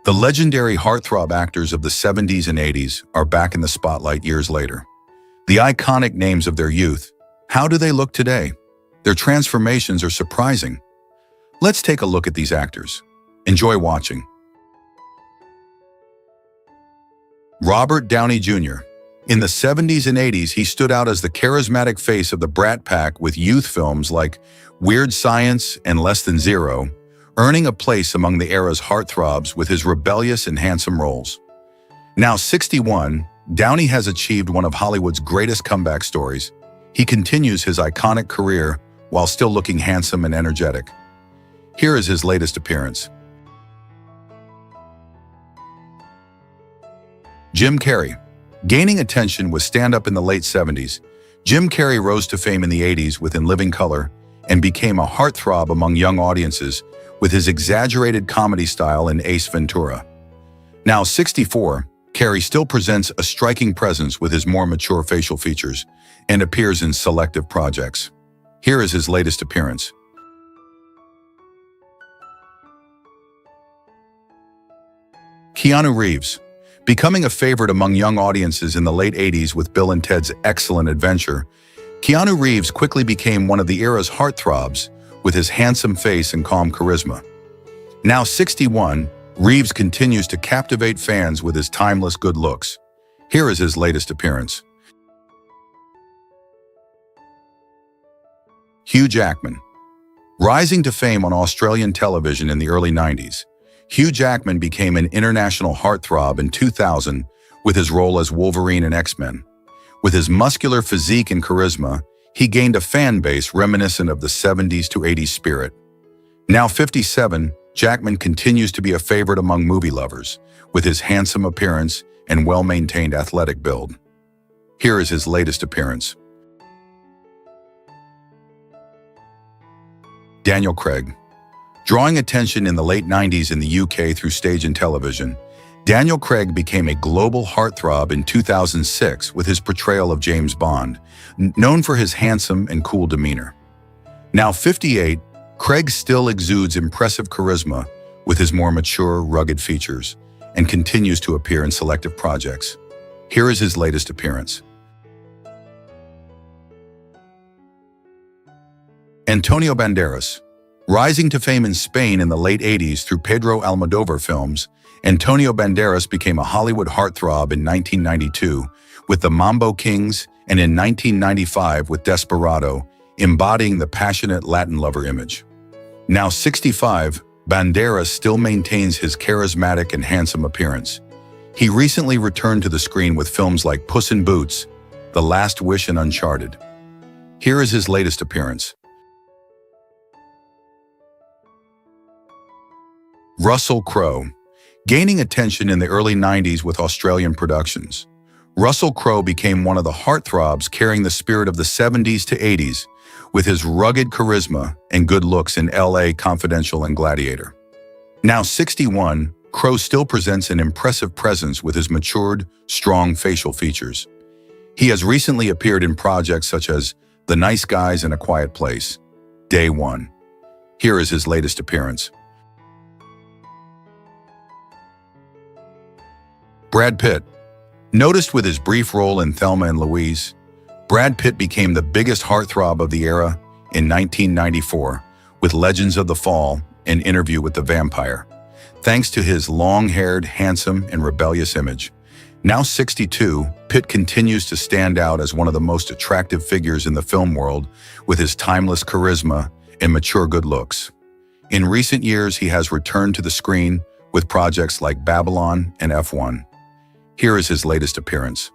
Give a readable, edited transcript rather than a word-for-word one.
The legendary heartthrob actors of the 70s and 80s are back in the spotlight years later. The iconic names of their youth. How do they look today? Their transformations are surprising. Let's take a look at these actors. Enjoy watching. Robert Downey Jr. In the 70s and 80s, he stood out as the charismatic face of the Brat Pack with youth films like Weird Science and Less Than Zero, earning a place among the era's heartthrobs with his rebellious and handsome roles. Now 61, Downey has achieved one of Hollywood's greatest comeback stories. He continues his iconic career while still looking handsome and energetic. Here is his latest appearance. Jim Carrey. Gaining attention with stand-up in the late 70s, Jim Carrey rose to fame in the 80s with In Living Color and became a heartthrob among young audiences with his exaggerated comedy style in Ace Ventura. Now 64, Carrey still presents a striking presence with his more mature facial features and appears in selective projects. Here is his latest appearance. Keanu Reeves. Becoming a favorite among young audiences in the late 80s with Bill and Ted's Excellent Adventure, Keanu Reeves quickly became one of the era's heartthrobs with his handsome face and calm charisma. Now 61, Reeves continues to captivate fans with his timeless good looks. Here is his latest appearance. Hugh Jackman. Rising to fame on Australian television in the early 90s, Hugh Jackman became an international heartthrob in 2000 with his role as Wolverine in X-Men. With his muscular physique and charisma, he gained a fan base reminiscent of the 70s to 80s spirit. Now 57, Jackman continues to be a favorite among movie lovers, with his handsome appearance and well-maintained athletic build. Here is his latest appearance. Daniel Craig. Drawing attention in the late 90s in the UK through stage and television, Daniel Craig became a global heartthrob in 2006 with his portrayal of James Bond, known for his handsome and cool demeanor. Now 58, Craig still exudes impressive charisma with his more mature, rugged features and continues to appear in selective projects. Here is his latest appearance. Antonio Banderas. Rising to fame in Spain in the late 80s through Pedro Almodovar films, Antonio Banderas became a Hollywood heartthrob in 1992 with The Mambo Kings and in 1995 with Desperado, embodying the passionate Latin lover image. Now 65, Banderas still maintains his charismatic and handsome appearance. He recently returned to the screen with films like Puss in Boots, The Last Wish and Uncharted. Here is his latest appearance. Russell Crowe. Gaining attention in the early 90s with Australian productions, Russell Crowe became one of the heartthrobs carrying the spirit of the 70s to 80s with his rugged charisma and good looks in LA Confidential and Gladiator. Now 61, Crowe still presents an impressive presence with his matured, strong facial features. He has recently appeared in projects such as The Nice Guys and A Quiet Place. Day One. Here is his latest appearance. Brad Pitt. Noticed with his brief role in Thelma and Louise, Brad Pitt became the biggest heartthrob of the era in 1994 with Legends of the Fall and Interview with the Vampire, thanks to his long-haired, handsome, and rebellious image. Now 62, Pitt continues to stand out as one of the most attractive figures in the film world with his timeless charisma and mature good looks. In recent years, he has returned to the screen with projects like Babylon and F1. Here is his latest appearance.